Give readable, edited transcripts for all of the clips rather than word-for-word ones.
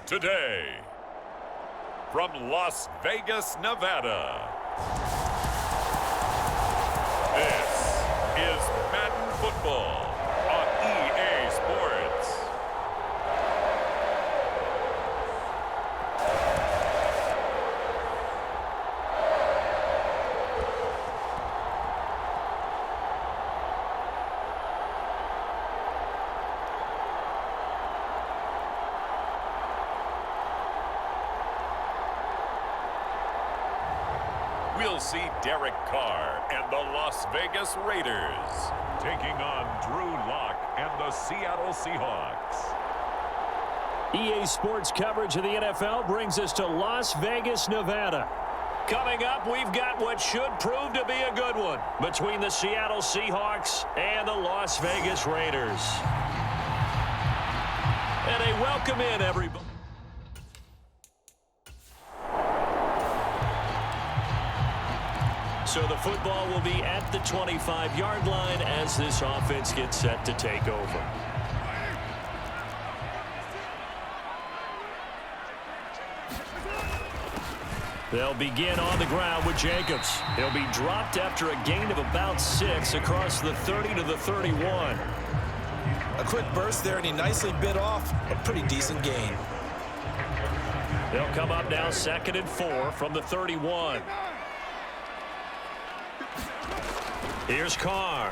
Today, from Las Vegas, Nevada, this is Madden Football on EA Sports. We'll see Derek Carr and the Las Vegas Raiders taking on Drew Lock and the Seattle Seahawks. EA Sports coverage of the NFL brings us to Las Vegas, Nevada. Coming up, we've got what should prove to be a good one between the Seattle Seahawks and the Las Vegas Raiders. And a welcome in, everybody. So the football will be at the 25-yard line as this offense gets set to take over. They'll begin on the ground with Jacobs. He'll be dropped after a gain of about 6 across the 30 to the 31. A quick burst there, and he nicely bit off a pretty decent gain. They'll come up now 2nd and 4 from the 31. Here's Carr.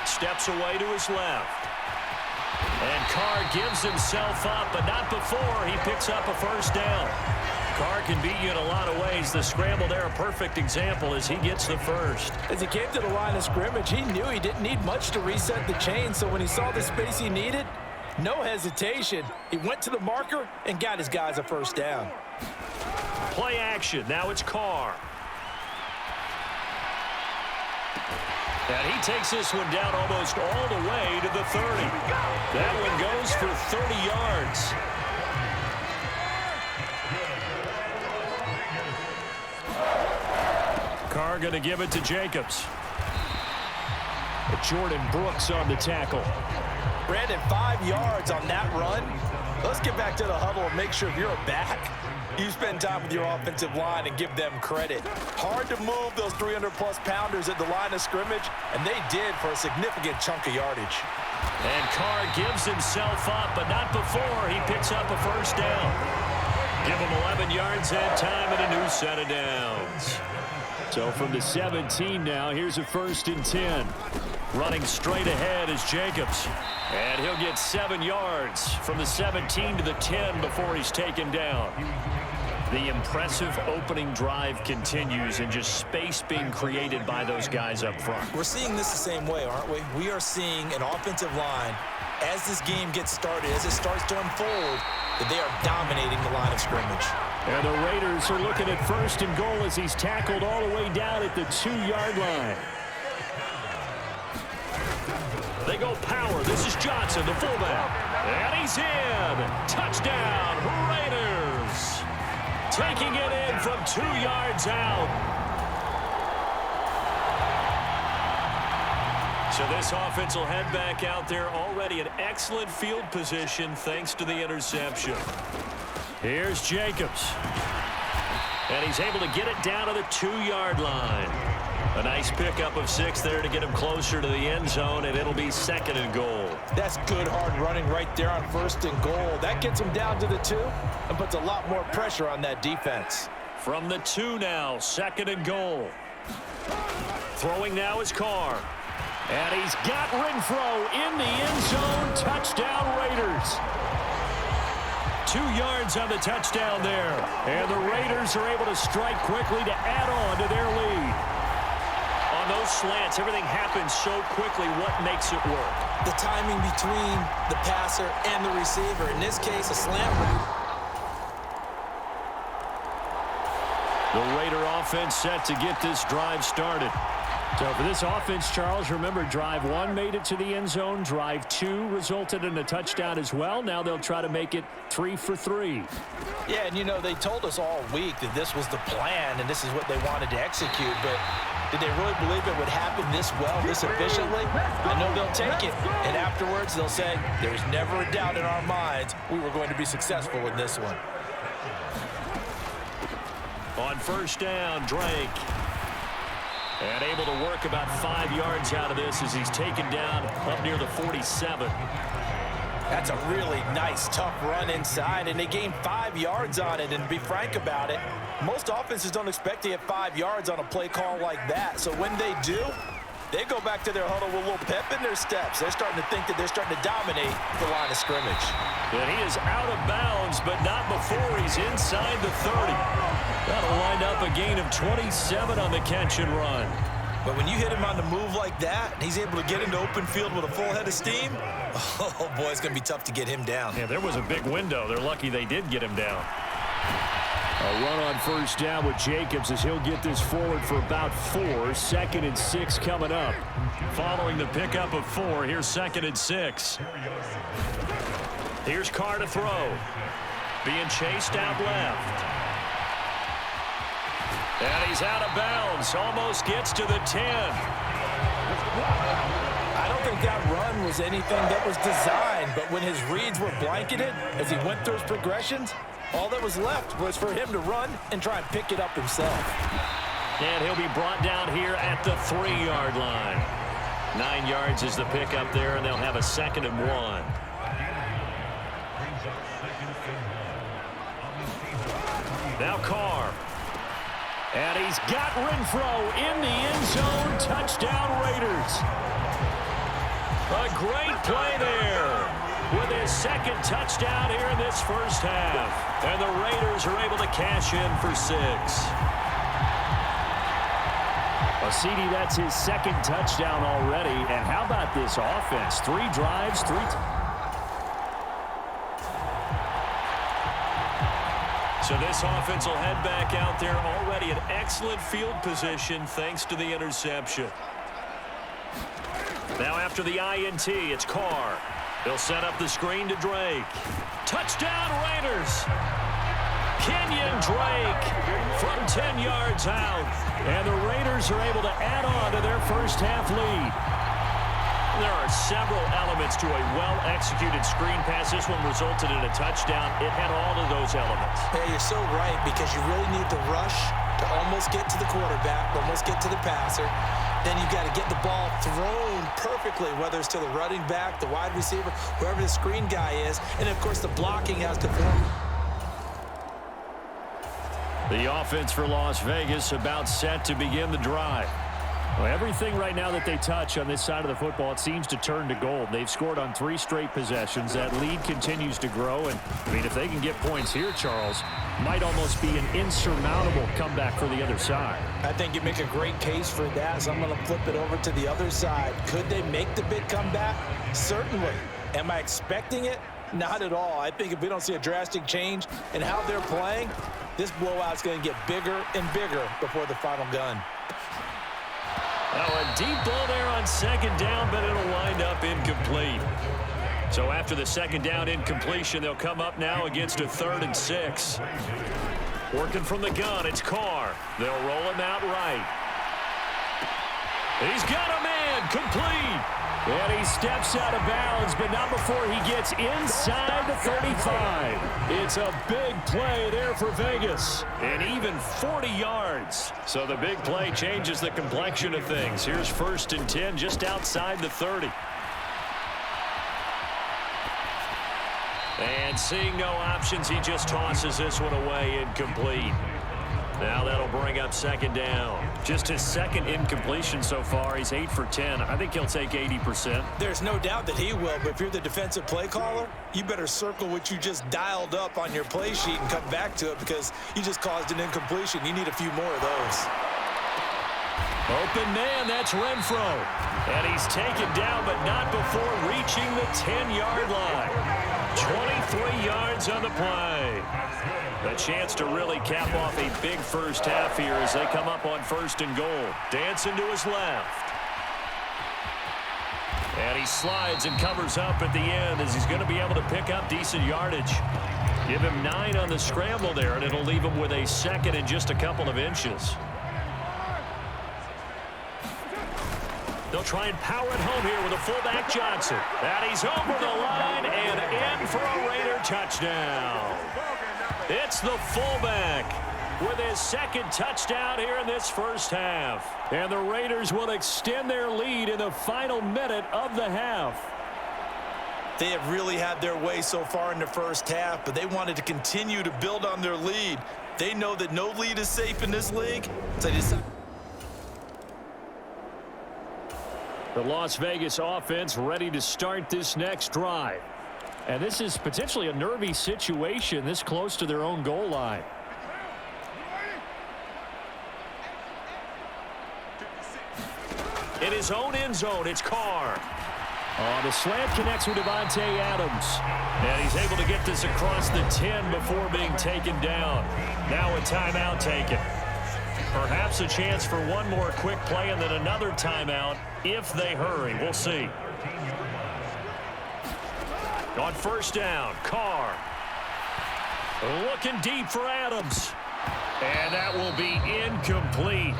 Steps away to his left. And Carr gives himself up, but not before he picks up a first down. Carr can beat you in a lot of ways. The scramble there, a perfect example as he gets the first. As he came to the line of scrimmage, he knew he didn't need much to reset the chain, so when he saw the space he needed, no hesitation. He went to the marker and got his guys a first down. Play action. Now it's Carr. And he takes this one down almost all the way to the 30. That one goes for 30 yards. Carr going to give it to Jacobs. Jordan Brooks on the tackle. Brandon, 5 yards on that run. Let's get back to the huddle and make sure if you're a back, you spend time with your offensive line and give them credit. Hard to move those 300-plus pounders at the line of scrimmage, and they did for a significant chunk of yardage. And Carr gives himself up, but not before he picks up a first down. Give him 11 yards that time and a new set of downs. So from the 17 now, here's a 1st and 10. Running straight ahead is Jacobs. And he'll get 7 yards from the 17 to the 10 before he's taken down. The impressive opening drive continues and just space being created by those guys up front. We're seeing this the same way, aren't we? We are seeing an offensive line, as this game gets started, as it starts to unfold, that they are dominating the line of scrimmage. And the Raiders are looking at 1st and goal as he's tackled all the way down at the 2-yard line. They go power. This is Johnson, the fullback. And he's in. Touchdown, Raiders. Taking it in from 2 yards out. So this offense will head back out there, already in excellent field position thanks to the interception. Here's Jacobs. And he's able to get it down to the 2-yard line. A nice pickup of 6 there to get him closer to the end zone, and it'll be 2nd and goal. That's good hard running right there on 1st and goal. That gets him down to the 2 and puts a lot more pressure on that defense. From the 2 now, 2nd and goal. Throwing now is Carr. And he's got Renfro in the end zone. Touchdown, Raiders. 2 yards on the touchdown there. And the Raiders are able to strike quickly to add on to their lead. slants. Everything happens so quickly. What makes it work? The timing between the passer and the receiver. In this case, a slant route. The Raider offense set to get this drive started. So for this offense, Charles, remember, drive 1 made it to the end zone. Drive 2 resulted in a touchdown as well. Now they'll try to make it 3 for 3. Yeah, and you know, they told us all week that this was the plan and this is what they wanted to execute, but did they really believe it would happen this well, this efficiently? I know they'll take it, and afterwards they'll say, there's never a doubt in our minds we were going to be successful in this one. On first down, Drake. And able to work about 5 yards out of this as he's taken down up near the 47. That's a really nice, tough run inside, and they gained 5 yards on it. And to be frank about it, most offenses don't expect to get 5 yards on a play call like that. So when they do, they go back to their huddle with a little pep in their steps. They're starting to think that they're starting to dominate the line of scrimmage. And he is out of bounds, but not before he's inside the 30. That'll wind up a gain of 27 on the catch and run. But when you hit him on the move like that, and he's able to get into open field with a full head of steam, oh boy, it's going to be tough to get him down. Yeah, there was a big window. They're lucky they did get him down. A run on first down with Jacobs as he'll get this forward for about 4. 2nd and 6 coming up. Following the pickup of 4, here's 2nd and 6. Here's Carr to throw. Being chased out left. And he's out of bounds. Almost gets to the 10. I don't think that run was anything that was designed, but when his reads were blanketed as he went through his progressions, all that was left was for him to run and try and pick it up himself. And he'll be brought down here at the 3-yard line. 9 yards is the pickup there, and they'll have a 2nd and 1. Now Carr. And he's got Renfro in the end zone. Touchdown, Raiders. A great play there with his 2nd touchdown here in this first half. And the Raiders are able to cash in for 6. Well, CD, that's his 2nd touchdown already. And how about this offense? 3 drives, 3 So this offense will head back out there, already an excellent field position thanks to the interception. Now after the INT, it's Carr. They'll set up the screen to Drake. Touchdown Raiders! Kenyon Drake from 10 yards out. And the Raiders are able to add on to their first half lead. There are several elements to a well-executed screen pass. This one resulted in a touchdown. It had all of those elements. Yeah, you're so right, because you really need the rush to almost get to the quarterback, almost get to the passer. Then you've got to get the ball thrown perfectly, whether it's to the running back, the wide receiver, whoever the screen guy is. And, of course, the blocking has to form. The offense for Las Vegas about set to begin the drive. Well, everything right now that they touch on this side of the football, it seems to turn to gold. They've scored on 3 straight possessions. That lead continues to grow. And, I mean, if they can get points here, Charles, might almost be an insurmountable comeback for the other side. I think you make a great case for that, so I'm going to flip it over to the other side. Could they make the big comeback? Certainly. Am I expecting it? Not at all. I think if we don't see a drastic change in how they're playing, this blowout's going to get bigger and bigger before the final gun. Now a deep ball there on 2nd down, but it'll wind up incomplete. So after the 2nd down incompletion, they'll come up now against a 3rd and 6. Working from the gun, it's Carr. They'll roll him out right. He's got a man, complete. And he steps out of bounds, but not before he gets inside the 35. It's a big play there for Vegas. And even 40 yards. So the big play changes the complexion of things. Here's 1st and 10 just outside the 30. And seeing no options, he just tosses this one away, incomplete. Now that'll bring up 2nd down. Just his 2nd incompletion so far. He's 8 for 10. I think he'll take 80%. There's no doubt that he will, but if you're the defensive play caller, you better circle what you just dialed up on your play sheet and come back to it, because you just caused an incompletion. You need a few more of those. Open man, that's Renfro. And he's taken down, but not before reaching the 10-yard line. 23 yards on the play. A chance to really cap off a big first half here as they come up on 1st and goal. Dancing to his left. And he slides and covers up at the end as he's going to be able to pick up decent yardage. Give him 9 on the scramble there, and it'll leave him with a second and just a couple of inches. They'll try and power it home here with a fullback Johnson. And he's over the line and in for a Raider touchdown. It's the fullback with his second touchdown here in this first half. And the Raiders will extend their lead in the final minute of the half. They have really had their way so far in the first half, but they wanted to continue to build on their lead. They know that no lead is safe in this league, so they decide. The Las Vegas offense ready to start this next drive. And this is potentially a nervy situation this close to their own goal line. In his own end zone, it's Carr. The slant connects with Devontae Adams. And he's able to get this across the 10 before being taken down. Now a timeout taken. Perhaps a chance for one more quick play and then another timeout if they hurry. We'll see. On 1st down, Carr. Looking deep for Adams. And that will be incomplete.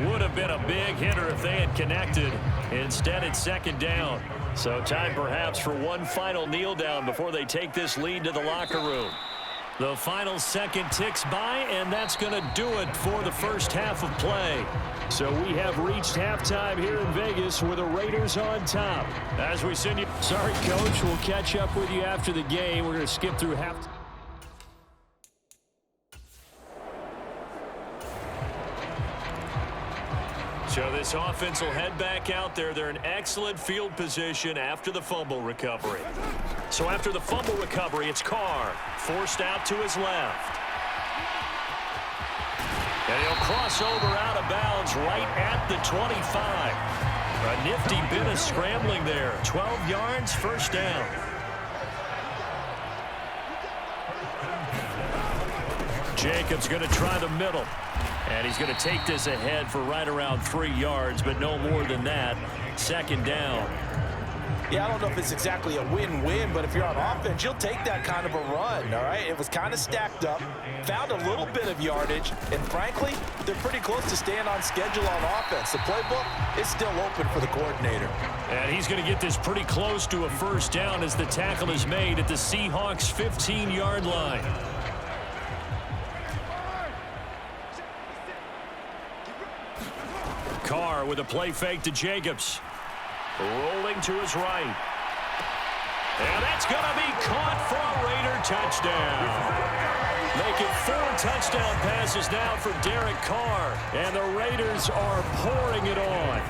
Would have been a big hitter if they had connected. Instead, it's 2nd down. So time perhaps for one final kneel down before they take this lead to the locker room. The final second ticks by, and that's going to do it for the first half of play. So we have reached halftime here in Vegas with the Raiders on top. As we send you... Sorry, Coach. We'll catch up with you after the game. We're going to skip through halftime. So this offense will head back out there. They're in excellent field position after the fumble recovery. So after the fumble recovery, it's Carr. Forced out to his left. And he'll cross over out of bounds right at the 25. A nifty bit of scrambling there. 12 yards, 1st down. Jacobs going to try the middle. And he's going to take this ahead for right around 3 yards, but no more than that. 2nd down. Yeah, I don't know if it's exactly a win-win, but if you're on offense, you'll take that kind of a run, all right? It was kind of stacked up, found a little bit of yardage, and frankly, they're pretty close to staying on schedule on offense. The playbook is still open for the coordinator. And he's going to get this pretty close to a 1st down as the tackle is made at the Seahawks' 15-yard line. Carr with a play fake to Jacobs. Rolling to his right. And that's going to be caught for a Raider touchdown. Making 4 touchdown passes now for Derek Carr. And the Raiders are pouring it on.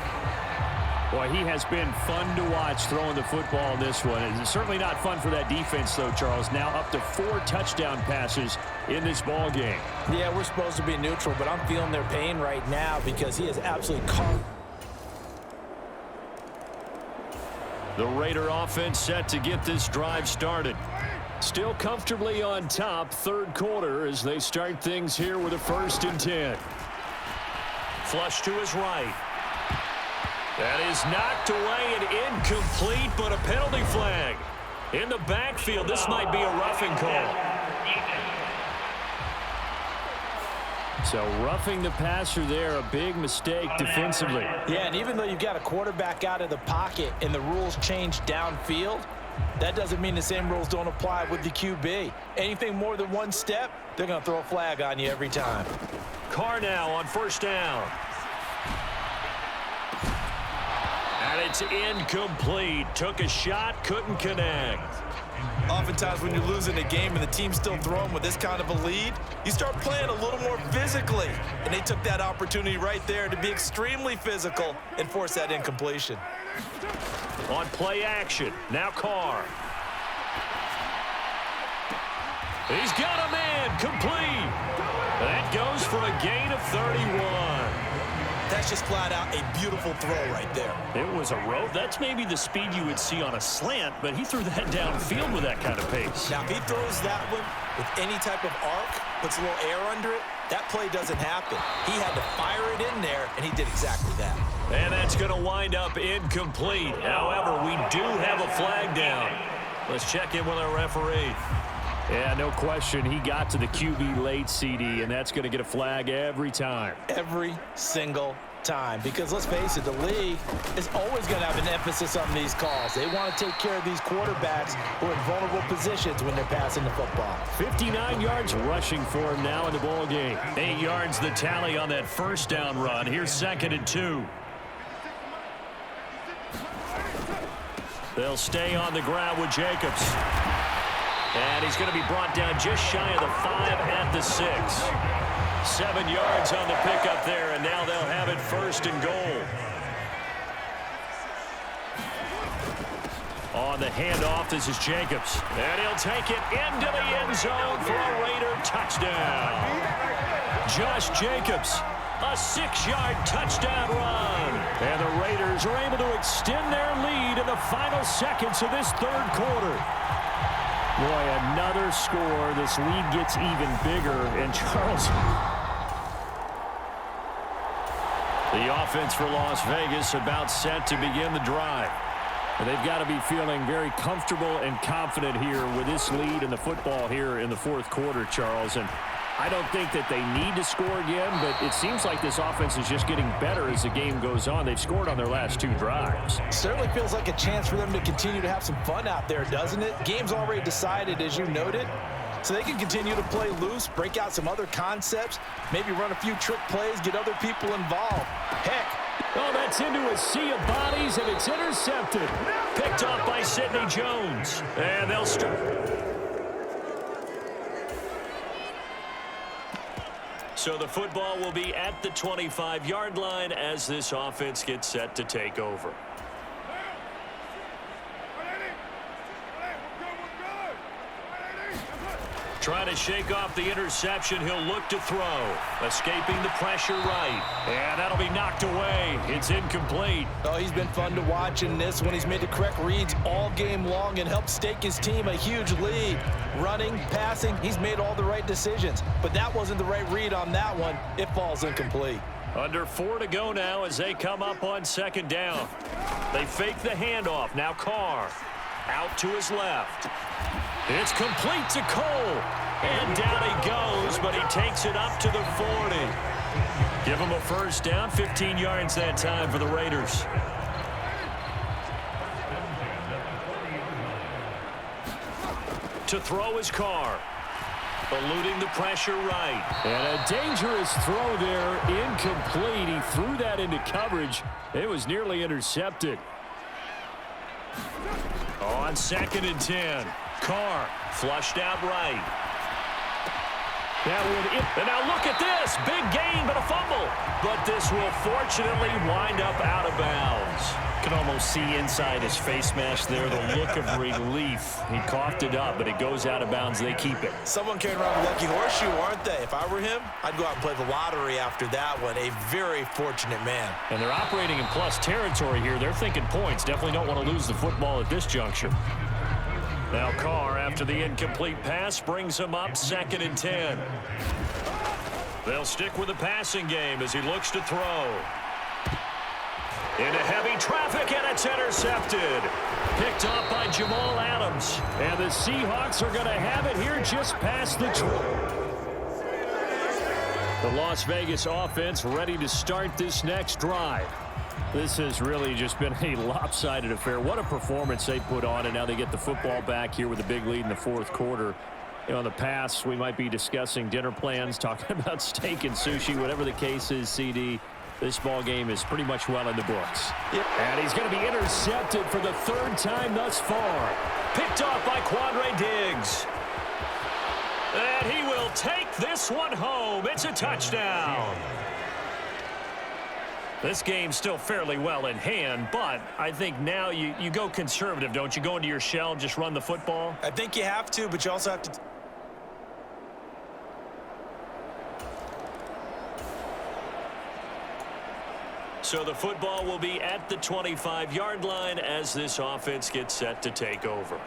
Boy, he has been fun to watch throwing the football in this one. It's certainly not fun for that defense, though, Charles. Now up to 4 touchdown passes in this ball game. Yeah, we're supposed to be neutral, but I'm feeling their pain right now because he is absolutely caught. The Raider offense set to get this drive started. Still comfortably on top, 3rd quarter as they start things here with a 1st and 10. Flush to his right. That is knocked away and incomplete, but a penalty flag. In the backfield, this might be a roughing call. So roughing the passer there, a big mistake defensively. Yeah, and even though you've got a quarterback out of the pocket and the rules change downfield, that doesn't mean the same rules don't apply with the QB. Anything more than 1 step, they're going to throw a flag on you every time. Carr now on 1st down. And it's incomplete. Took a shot, couldn't connect. Oftentimes when you're losing a game and the team's still throwing with this kind of a lead, you start playing a little more physically. And they took that opportunity right there to be extremely physical and force that incompletion. On play action, now Carr. He's got a man, complete. That goes for a gain of 31. That That's just flat out a beautiful throw right there. It was a rope. That's maybe the speed you would see on a slant, but he threw that downfield with that kind of pace. Now, if he throws that one with any type of arc, puts a little air under it, that play doesn't happen. He had to fire it in there, and he did exactly that. And that's going to wind up incomplete. However, we do have a flag down. Let's check in with our referee. Yeah, no question. He got to the QB late, CD, and that's going to get a flag every time. Every single time. Because let's face it, the league is always going to have an emphasis on these calls. They want to take care of these quarterbacks who are in vulnerable positions when they're passing the football. 59 yards rushing for him now in the ball game. 8 yards the tally on that first down run. Here's 2nd and 2. They'll stay on the ground with Jacobs. And he's going to be brought down just shy of the 5 at the 6. 7 yards on the pickup there, and now they'll have it 1st and goal. On the handoff, this is Jacobs. And he'll take it into the end zone for a Raider touchdown. Josh Jacobs, a 6-yard touchdown run. And the Raiders are able to extend their lead in the final seconds of this 3rd quarter. Boy, another score. This lead gets even bigger. And Charles, the offense for Las Vegas about set to begin the drive. And they've got to be feeling very comfortable and confident here with this lead in the football here in the 4th quarter, Charles. And I don't think that they need to score again, but it seems like this offense is just getting better as the game goes on. They've scored on their last 2 drives. Certainly feels like a chance for them to continue to have some fun out there, doesn't it? Game's already decided, as you noted, so they can continue to play loose, break out some other concepts, maybe run a few trick plays, get other people involved. Heck. Oh, that's into a sea of bodies, and it's intercepted. Picked off by Sidney Jones. And they'll start. So the football will be at the 25-yard line as this offense gets set to take over. Trying to shake off the interception. He'll look to throw. Escaping the pressure right. And that'll be knocked away. It's incomplete. Oh, he's been fun to watch in this one. He's made the correct reads all game long and helped stake his team a huge lead. Running, passing, he's made all the right decisions. But that wasn't the right read on that one. It falls incomplete. Under 4 to go now as they come up on 2nd down. They fake the handoff. Now Carr out to his left. It's complete to Cole. And down he goes, but he takes it up to the 40. Give him a 1st down, 15 yards that time for the Raiders. To throw his Carr. Eluding the pressure right. And a dangerous throw there, incomplete. He threw that into coverage. It was nearly intercepted. On 2nd and 10. Carr flushed out right. And now look at this. Big gain, but a fumble. But this will fortunately wind up out of bounds. You can almost see inside his face mask there the look of relief. He coughed it up, but it goes out of bounds. They keep it. Someone carrying around a lucky horseshoe, aren't they? If I were him, I'd go out and play the lottery after that one. A very fortunate man. And they're operating in plus territory here. They're thinking points. Definitely don't want to lose the football at this juncture. Now Carr, after the incomplete pass, brings him up 2nd and 10. They'll stick with the passing game as he looks to throw. Into heavy traffic, and it's intercepted. Picked off by Jamal Adams. And the Seahawks are going to have it here just past the 20. The Las Vegas offense ready to start this next drive. This has really just been a lopsided affair. What a performance they put on, and now they get the football back here with a big lead in the 4th quarter. You know, in the past, we might be discussing dinner plans, talking about steak and sushi, whatever the case is, CD. This ball game is pretty much well in the books. Yep. And he's going to be intercepted for the 3rd time thus far. Picked off by Quandre Diggs. And he will take this one home. It's a touchdown. This game's still fairly well in hand, but I think now you go conservative, don't you? Go into your shell, just run the football? I think you have to, but you also have to... So the football will be at the 25-yard line as this offense gets set to take over.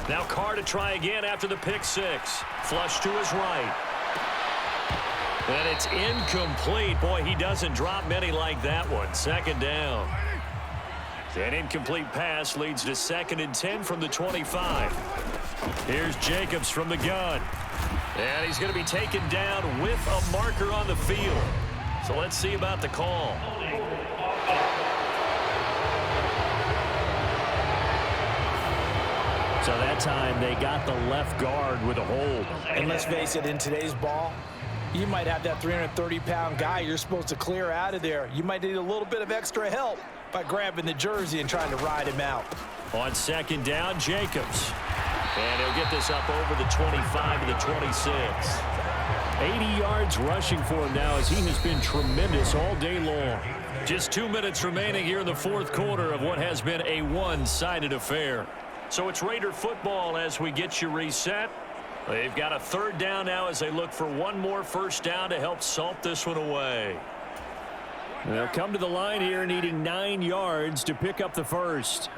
Now Carr to try again after the pick six. Flush to his right. And it's incomplete. Boy, he doesn't drop many like that one. Second down. An incomplete pass leads to 2nd and 10 from the 25. Here's Jacobs from the gun. And he's going to be taken down with a marker on the field. So let's see about the call. So that time they got the left guard with a hold. And let's face it, in today's ball, you might have that 330-pound guy you're supposed to clear out of there. You might need a little bit of extra help by grabbing the jersey and trying to ride him out. On 2nd down, Jacobs. And he'll get this up over the 25 to the 26. 80 yards rushing for him now as he has been tremendous all day long. Just 2 minutes remaining here in the 4th quarter of what has been a one-sided affair. So it's Raider football as we get you reset. They've got a 3rd down now as they look for one more first down to help salt this one away. They'll come to the line here needing 9 yards to pick up the first.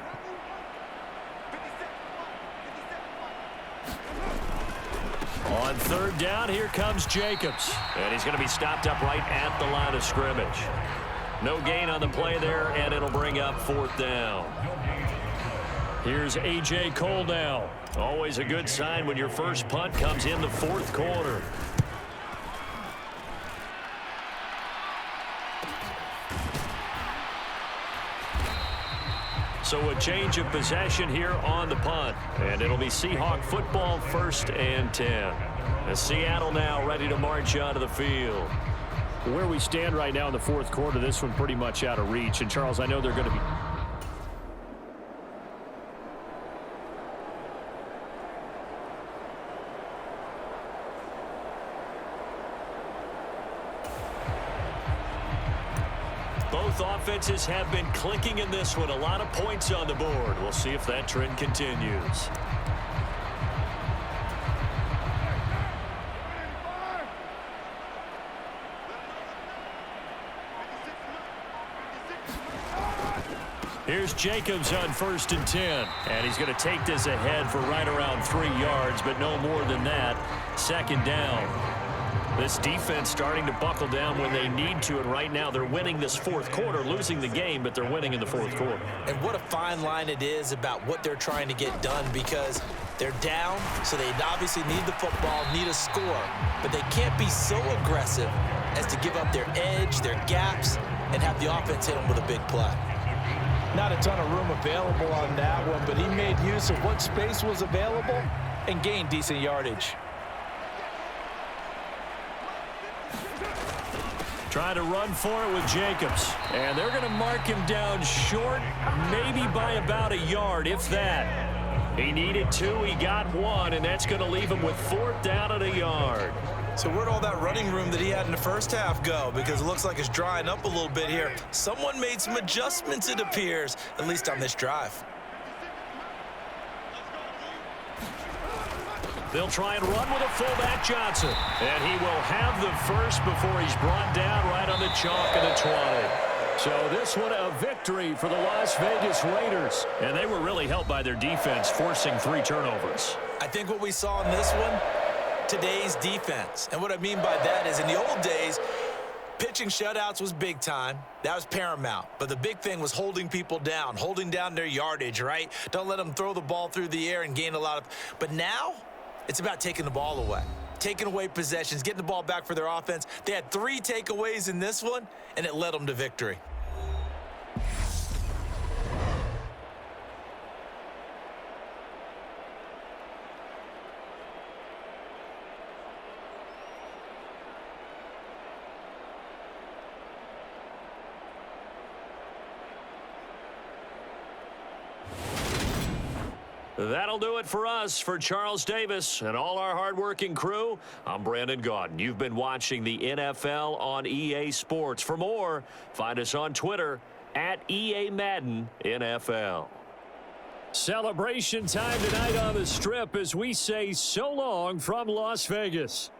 On 3rd down, here comes Jacobs. And he's going to be stopped up right at the line of scrimmage. No gain on the play there, and it'll bring up 4th down. Here's A.J. Cole now. Always a good sign when your first punt comes in the 4th quarter. So a change of possession here on the punt. And it'll be Seahawk football 1st and 10. As Seattle now ready to march onto the field. Where we stand right now in the 4th quarter, this one pretty much out of reach. And Charles, I know they're going to be... Both offenses have been clicking in this one. A lot of points on the board. We'll see if that trend continues. Here's Jacobs on 1st and 10. And he's going to take this ahead for right around 3 yards, but no more than that. 2nd down. This defense starting to buckle down when they need to, and right now they're winning this 4th quarter, losing the game, but they're winning in the 4th quarter. And what a fine line it is about what they're trying to get done, because they're down, so they obviously need the football, need a score, but they can't be so aggressive as to give up their edge, their gaps, and have the offense hit them with a big play. Not a ton of room available on that one, but he made use of what space was available and gained decent yardage. Trying to run for it with Jacobs. And they're going to mark him down short, maybe by about a yard, if that. He needed 2, he got 1, and that's going to leave him with 4th down at a yard. So where'd all that running room that he had in the first half go? Because it looks like it's drying up a little bit here. Someone made some adjustments, it appears, at least on this drive. They'll try and run with a fullback, Johnson. And he will have the first before he's brought down right on the chalk of the 20. So this one a victory for the Las Vegas Raiders. And they were really helped by their defense, forcing 3 turnovers. I think what we saw in this one, today's defense. And what I mean by that is in the old days, pitching shutouts was big time. That was paramount. But the big thing was holding people down, holding down their yardage, right? Don't let them throw the ball through the air and gain a lot of... But now... it's about taking the ball away, taking away possessions, getting the ball back for their offense. They had 3 takeaways in this one, and it led them to victory. That'll do it for us. For Charles Davis and all our hardworking crew, I'm Brandon Gaudin. You've been watching the NFL on EA Sports. For more, find us on Twitter at EA Madden NFL. Celebration time tonight on the Strip as we say so long from Las Vegas.